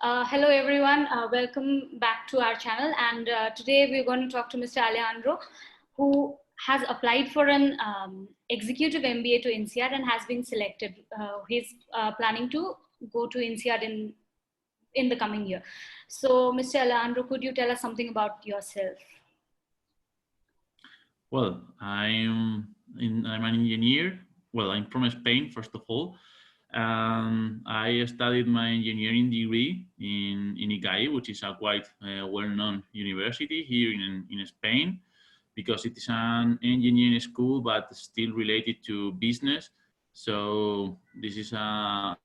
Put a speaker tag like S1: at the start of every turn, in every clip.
S1: Hello everyone, welcome back to our channel, and today we're going to talk to Mr. Alejandro, who has applied for an executive MBA to INSEAD and has been selected. He's planning to go to INSEAD in the coming year. So Mr. Alejandro, could you tell us something about yourself?
S2: Well, I'm an engineer. Well, I'm from Spain, first of all. I studied my engineering degree in ICAI, which is a quite well-known university here in Spain, because it is an engineering school, but still related to business. So this is a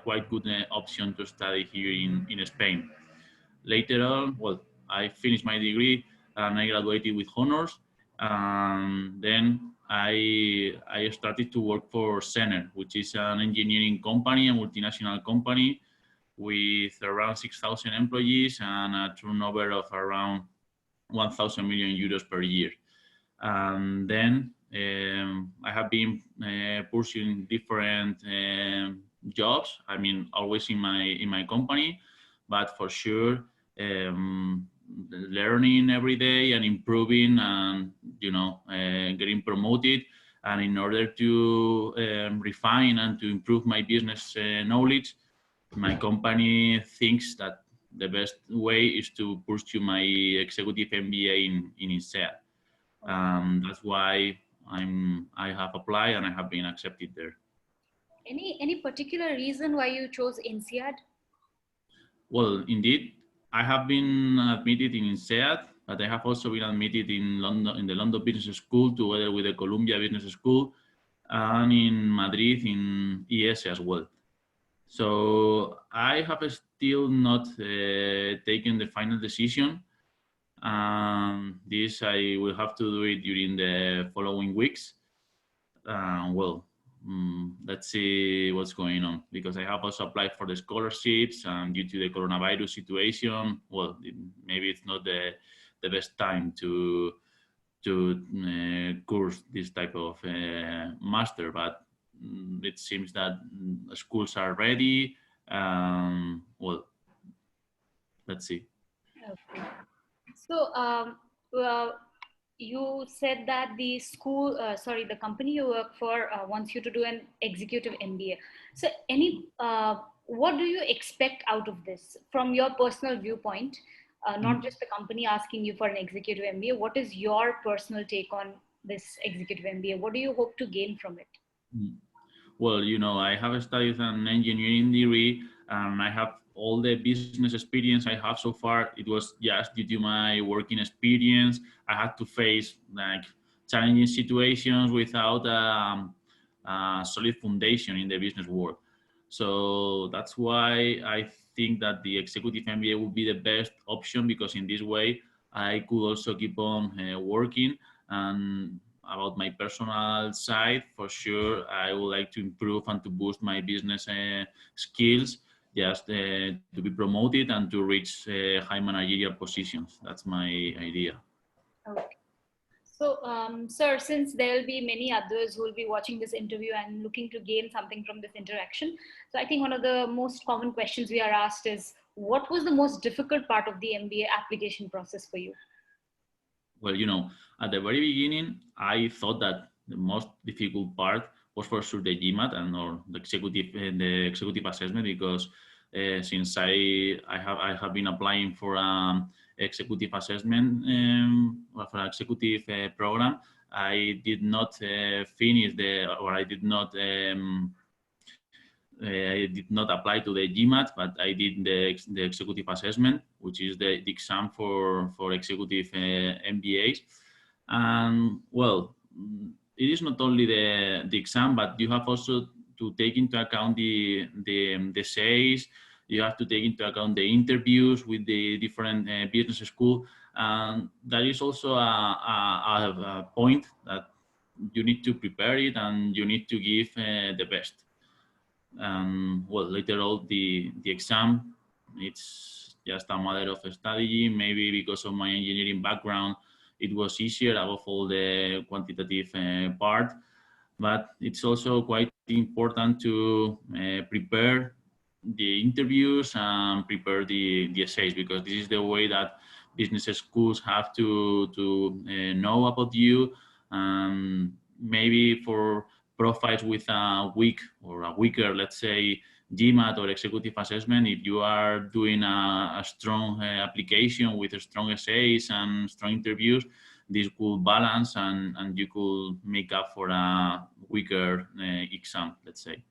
S2: quite good option to study here in Spain. Later on, well, I finished my degree and I graduated with honors. Then I started to work for Center, which is an engineering company, a multinational company with around 6,000 employees and a turnover of around 1,000 million euros per year. And then I have been pursuing different jobs. I mean, always in my company, but for sure, learning every day and improving, and getting promoted. And in order to refine and to improve my business knowledge, my company thinks that the best way is to pursue my executive MBA in INSEAD. That's why I have applied and I have been accepted there.
S1: Any particular reason why you chose INSEAD?
S2: Well, indeed, I have been admitted in INSEAD, but I have also been admitted in London, in the London Business School, together with the Columbia Business School, and in Madrid in ES as well. So I have still not taken the final decision. This I will have to do it during the following weeks. Let's see what's going on, because I have also applied for the scholarships, and due to the coronavirus situation, well, maybe it's not the best time to course this type of master, but it seems that schools are ready. Well, let's see.
S1: Okay. So, well, you said that the school, the company you work for wants you to do an executive MBA. So, what do you expect out of this from your personal viewpoint? Not just the company asking you for an executive MBA. What is your personal take on this executive MBA? What do you hope to gain from it?
S2: Well, I have studied an engineering degree, and I have all the business experience I have so far. It was just due to my working experience. I had to face like challenging situations without a solid foundation in the business world. So that's why I think that the executive MBA would be the best option, because in this way I could also keep on working. And about my personal side, for sure, I would like to improve and to boost my business skills, just to be promoted and to reach high managerial positions. That's my idea.
S1: Okay. So, sir, since there will be many others who will be watching this interview and looking to gain something from this interaction, so I think one of the most common questions we are asked is, what was the most difficult part of the MBA application process for you?
S2: Well, at the very beginning, I thought that the most difficult part was for sure the GMAT and or the executive assessment, because since I have been applying for executive assessment, or for an executive program, I did not finish I did not apply to the GMAT, but I did the executive assessment, which is the exam for executive MBAs. And well, it is not only the exam, but you have also to take into account the essays. You have to take into account the interviews with the different business school, and that is also a point that you need to prepare it and you need to give the best. Well, later on, the exam, it's just a matter of studying. Maybe because of my engineering background, it was easier above all the quantitative part. But it's also quite important to prepare the interviews and prepare the essays, because this is the way that business schools have to know about you. Maybe for profiles with a weak or a weaker, let's say, GMAT or executive assessment, if you are doing a strong application with strong essays and strong interviews, this could balance and you could make up for a weaker exam, let's say.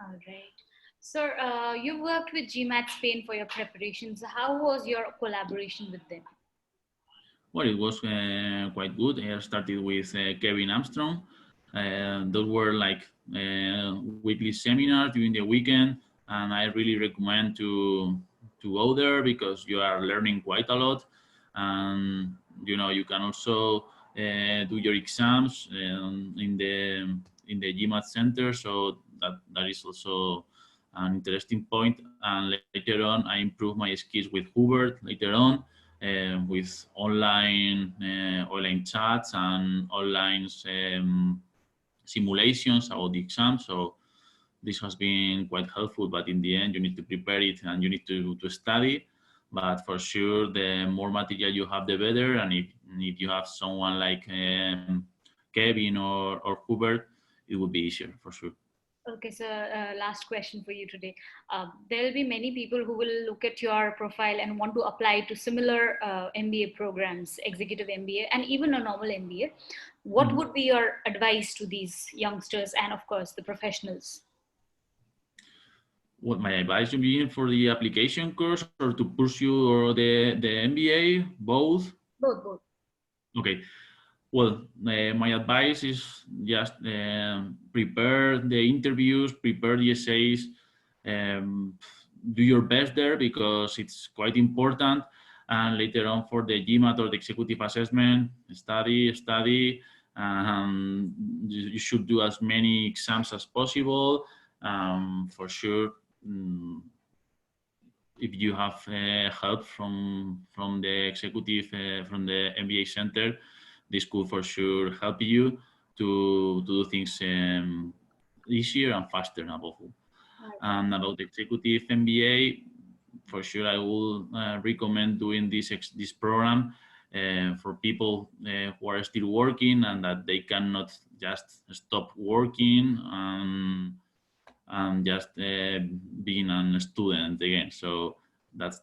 S1: All right. So you worked with GMAT Spain for your preparations. How was your collaboration with them?
S2: Well, it was quite good. I started with Kevin Armstrong. Those were like weekly seminars during the weekend, and I really recommend to go there because you are learning quite a lot, and you can also do your exams in the GMAT Center. So that is also an interesting point. And later on, I improved my skills with Hubert later on, with online chats and online simulations about the exam. So this has been quite helpful. But in the end, you need to prepare it and you need to study. But for sure, the more material you have, the better. And if you have someone like Kevin or Hubert, it would be easier for sure.
S1: Okay, so last question for you today. There will be many people who will look at your profile and want to apply to similar MBA programs, executive MBA, and even a normal MBA. What would be your advice to these youngsters and, of course, the professionals?
S2: What my advice would be for the application course or to pursue or the MBA, both?
S1: Both, both.
S2: Okay. Well, my advice is just prepare the interviews, prepare the essays, do your best there because it's quite important. And later on for the GMAT or the executive assessment, study. You should do as many exams as possible. For sure, if you have help from the executive from the MBA Center, this could for sure help you to do things easier and faster above all. And about the executive MBA, for sure I will recommend doing this program for people who are still working and that they cannot just stop working and just being a student again. So that's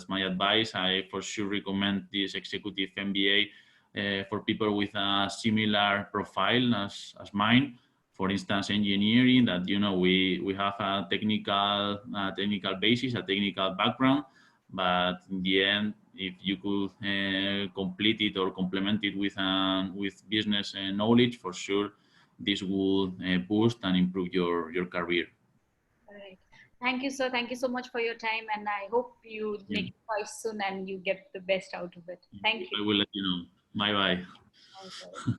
S2: my advice. I for sure recommend this executive MBA for people with a similar profile as mine. For instance, engineering, that we have a technical basis, a technical background, but in the end, if you could complete it or complement it with business knowledge, for sure this will boost and improve your career.
S1: All right. Thank you, sir. Thank you so much for your time. And I hope you
S2: Yeah.
S1: make a choice soon and you get the best out of it. Thank you.
S2: I will let you know. Bye bye.
S1: Okay.